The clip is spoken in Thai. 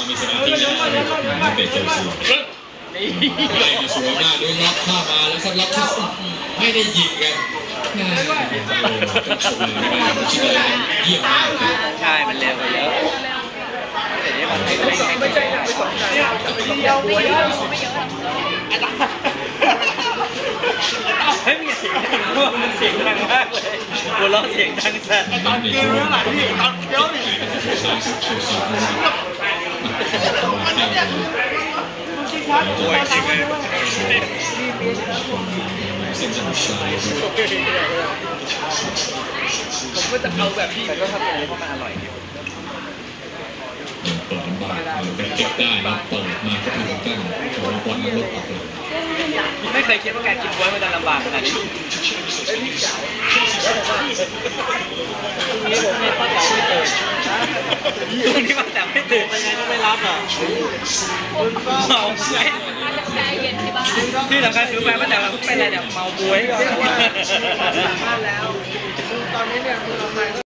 มีสมาธินะเตะเชลซีไล่มาสวยมากด้วยล็อกเข้ามาแล้วก็ล็อกเข้าไม่ได้ยิงกันชิดเลยเยี่ยมมากใช่มันเร็วไปเยอะแต่นี่มันไม่ใช่ไม่สนใจไม่เยอะไม่เยอะเฮ้ยมีเสียงดังมากมันเสียงดังมากเลยหัวเราะเสียงดังแซ่ตอนเกมเมื่อไหร่พี่ตอนเดี๋ยวนี่โอ้ยจริงเลยผมก็จะเอาแบบพี่แต่ก็ทำอย่างนี้เพราะมันอร่อยดีเปิดลำบากเป็นเก็บได้นะเปิดมาก็ถูกกันโอ้บอลนั้นลดออกเลยไม่เคยคิดว่าการกินบ๊วยมันจะลำบากขนาดนี้นี่ผมเนี่ยป้าแต๋วไม่ตื่นตรงนี้ป้าแต๋วไม่ตื่นยังไงก็ไม่รับอ่ะเมาใช่ที่สำคัญคือแฟนป้าแต๋วเราเป็นอะไรเนี่ยเมาบ๊วยตอนนี้เนี่ย